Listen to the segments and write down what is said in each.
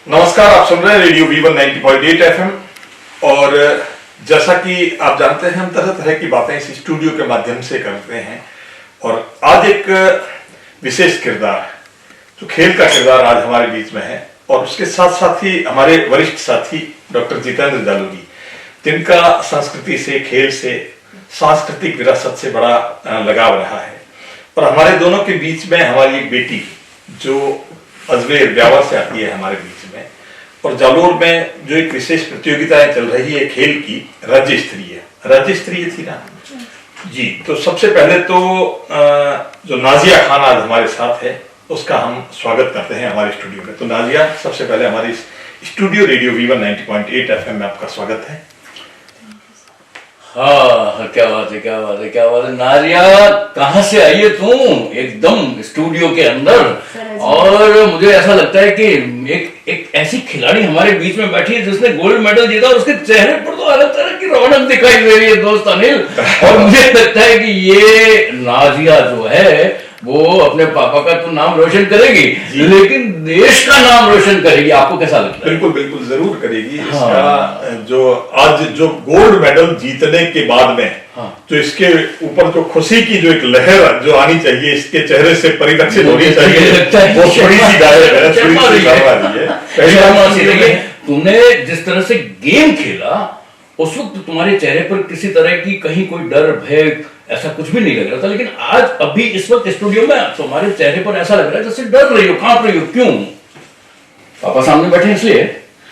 नमस्कार, आप सुन रहे हैं रेडियो V1 90.8 FM। और जैसा कि आप जानते हैं, हम तरह तरह की बातें इस स्टूडियो के माध्यम से करते हैं। और आज एक विशेष किरदार, जो खेल का किरदार आज हमारे बीच में है, और उसके साथ साथ ही हमारे वरिष्ठ साथी डॉक्टर जितेंद्र जालोगी, जिनका संस्कृति से, खेल से, सांस्कृतिक विरासत से बड़ा लगाव रहा है। और हमारे दोनों के बीच में हमारी एक बेटी जो अजमेर ब्यावर से आती है हमारे बीच में, और जालोर में जो एक विशेष प्रतियोगिताएं चल रही है खेल की, राज्य स्तरीय थी ना जी। तो सबसे पहले तो जो नाजिया खान आज हमारे साथ है, उसका हम स्वागत करते हैं हमारे स्टूडियो में। तो नाजिया, सबसे पहले हमारे स्टूडियो रेडियो V1 90.8 FM में आपका स्वागत है। हाँ, क्या बात है नाजिया, कहाँ से आई है तुम? एकदम स्टूडियो के अंदर। और मुझे ऐसा लगता है कि एक ऐसी खिलाड़ी हमारे बीच में बैठी है जिसने गोल्ड मेडल जीता, और उसके चेहरे पर तो अलग तरह की रौनक दिखाई दे रही है दोस्त अनिल। और मुझे लगता है कि ये नाजिया जो है वो अपने पापा का तो नाम रोशन करेगी, लेकिन देश का नाम रोशन करेगी। आपको कैसा लगता है? बिल्कुल जरूर करेगी। हाँ। इसका जो आज जो गोल्ड मेडल जीतने के बाद में, हाँ, तो इसके ऊपर जो खुशी की जो एक लहर जो आनी चाहिए, इसके चेहरे से परिलक्षित होनी चाहिए, वो थोड़ी सी गायब है। तुमने जिस तरह से गेम खेला, उस वक्त तुम्हारे चेहरे पर किसी तरह की कहीं कोई डर, भय, ऐसा कुछ भी नहीं लग रहा था। लेकिन आज अभी इस वक्त स्टूडियो में तुम्हारे चेहरे पर ऐसा लग रहा है जैसे डर रही हो, कांप रही हो। क्यों? पापा सामने बैठे इसलिए?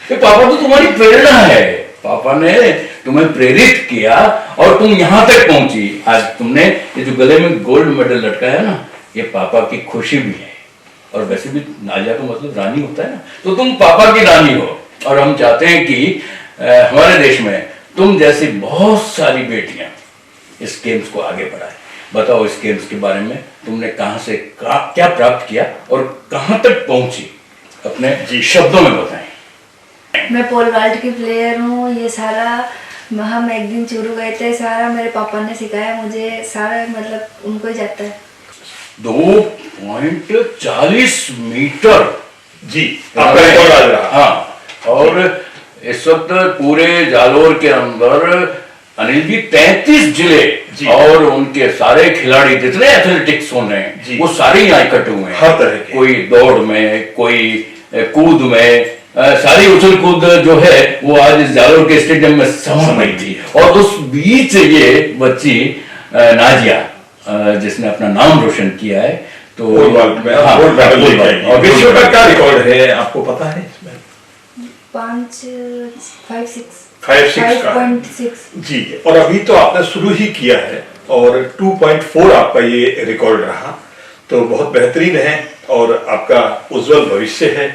पापा तो तुम्हारी प्रेरणा है। पापा ने तुम्हें प्रेरित किया और तुम यहां तक पहुंची। आज तुमने ये जो गले में गोल्ड मेडल लटका है ना, ये पापा की खुशी भी है। और वैसे भी नाजिया का मतलब रानी होता है ना, तो तुम पापा की रानी हो। और हम चाहते हैं कि हमारे देश में तुम जैसी बहुत सारी बेटियां इस गेम्स को आगे बढ़ाए। बताओ, इस गेम्स के बारे में तुमने कहां से क्या प्राप्त किया और कहां तक पहुंची, अपने शब्दों में बताएं। मैं पोल वॉल्ट की प्लेयर हूँ। ये सारा हम एक दिन चूरू गए थे, सारा मेरे पापा ने सिखाया मुझे, सारा मतलब उनको ही जाता है। 2.40 मीटर जी आपका रिकॉर्ड आज रहा। हाँ, और इस वक्त पूरे जालोर के अंदर अनिल जी 33 जिले और उनके सारे खिलाड़ी, जितने एथलेटिक्स होने हैं, वो सारे यहाँ इकट्ठे हुए हैं। हर तरह के, कोई दौड़ में, कोई कूद में, सारी उछल कूद जो है वो आज इस जालोर के स्टेडियम में समा रही थी। और उस बीच ये बच्ची नाजिया, जिसने अपना नाम रोशन किया है, तो विश्व का क्या रिकॉर्ड है आपको पता है? 5.6 जी। और अभी तो आपने शुरू ही किया है, और 2.4 आपका ये रिकॉर्ड रहा, तो बहुत बेहतरीन है और आपका उज्जवल भविष्य है।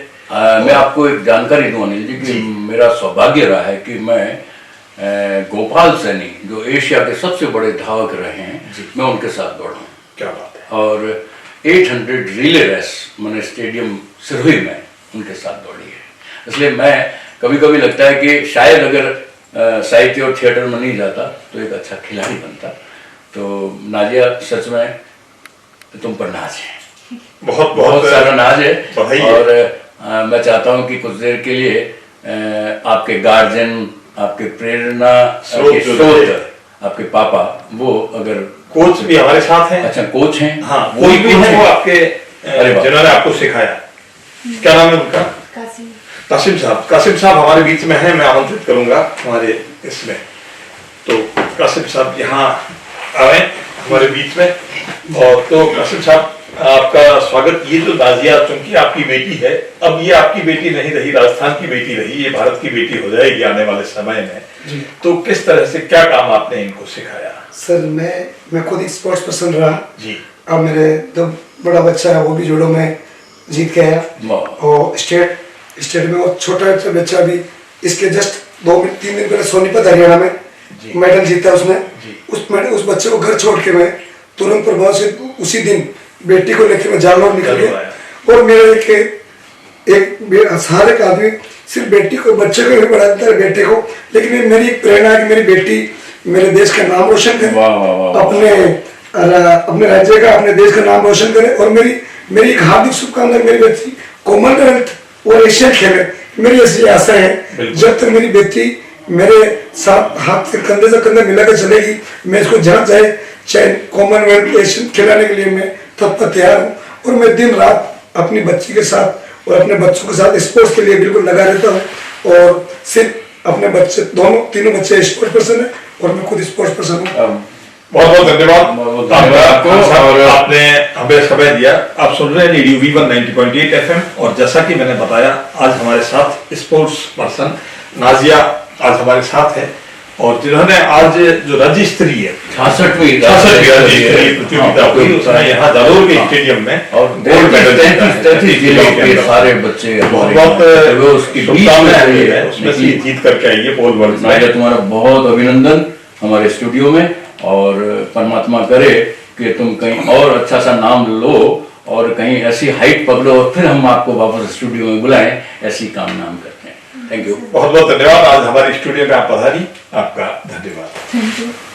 मैं आपको एक जानकारी दूं अनिल जी कि मेरा सौभाग्य रहा है कि मैं गोपाल सैनी, जो एशिया के सबसे बड़े धावक रहे हैं, मैं उनके साथ दौड़ा हूँ। क्या बात है। और 800 रिले रेस मैंने स्टेडियम सिरोही में उनके साथ दौड़ी है। इसलिए मैं कभी कभी लगता है कि शायद अगर साहित्य और थिएटर में नहीं जाता तो एक अच्छा खिलाड़ी बनता। तो नाजिया, सच में तुम पर नाज है, बहुत सारा नाज है। और मैं चाहता हूं कि कुछ देर के लिए आपके गार्जियन, आपके प्रेरणा स्रोत, आपके पापा, वो अगर कोच भी हमारे साथ हैं। अच्छा, कोच हैं? हाँ, कोई भी है वो आपके, जिन्होंने आपको सिखाया। क्या नाम है उनका? कासिम साहब हमारे बीच में हैं। मैं आमंत्रित करूंगा हमारे इसमें, तो कासिम साहब यहाँ आए हमारे बीच में। और तो कासिम साहब, आपका स्वागत। ये जो नाजिया, चूंकि आपकी बेटी है, अब ये आपकी बेटी नहीं रही, राजस्थान की बेटी रही, ये भारत की बेटी हो जाएगी आने वाले समय में। तो किस तरह से, क्या काम आपने इनको सिखाया? सर, मैं खुद एक स्पोर्ट्स पर्सन रहा जी। अब मेरे जो बड़ा बच्चा है वो भी जुडो में जीत के आया, और स्टेट में। और छोटा बच्चा भी इसके जस्ट 2-3 दिन पहले सोनीपत हरियाणा में मेडल जीता उसने। उस बच्चे को घर छोड़ के मैं तुरंत प्रभाव से उसी दिन बेटी को लेकर मैं जालोर निकल गया। और मेरे एक सारे का आदमी सिर्फ बेटी को, बच्चे को भी बढ़ा देता है, बेटे को, लेकिन मेरी एक प्रेरणा है कि मेरी बेटी मेरे देश का नाम रोशन करे, अपने राज्य का, अपने देश का नाम रोशन करे। और मेरी एक हार्दिक शुभकामना, मेरी बच्ची कॉमनवेल्थ और एशियन खेले, मेरी ऐसी आशा है बिल्कुल। जब तक मेरी बेटी मेरे साथ हाथ से कंधे मिला कर चलेगी, मैं इसको जहाँ चाहे कॉमनवेल्थ एशियन खिलाने के लिए मैं तब तक तैयार हूँ। और मैं दिन रात अपनी बच्ची के साथ और अपने बच्चों के साथ स्पोर्ट्स के लिए बिल्कुल लगा रहता हूँ। और सिर्फ अपने बच्चे तीनों बच्चे स्पोर्ट्स पर्सन है और मैं खुद स्पोर्ट्स पर्सन हूँ। बहुत बहुत धन्यवाद बहुत धन्यवाद आपको। और आपने हमें समय दिया। आप सुन रहे हैं रेडियो V1 90.8 FM और जैसा कि मैंने बताया आज हमारे साथ स्पोर्ट्स पर्सन नाजिया आज हमारे साथ है और जिन्होंने आज जो राज्य स्तरीय 66वीं प्रतियोगिता हुई उसमें यहाँ जालोर के स्टेडियम में और गोल्ड मेडल 33 जिलों के सारे बच्चे बहुत उसकी शुभकामनाएं हैं उसमें से जीत करके आई है पोल वर्ल्ड में। नाजिया तुम्हारा बहुत अभिनंदन हमारे स्टूडियो में और परमात्मा करे कि तुम कहीं और अच्छा सा नाम लो और कहीं ऐसी हाइट पकड़ो और फिर हम आपको वापस स्टूडियो में बुलाएं, ऐसी कामना हम करते हैं। Thank you. बहुत बहुत धन्यवाद आज हमारे स्टूडियो में आप पधारी, आपका धन्यवाद। Thank you.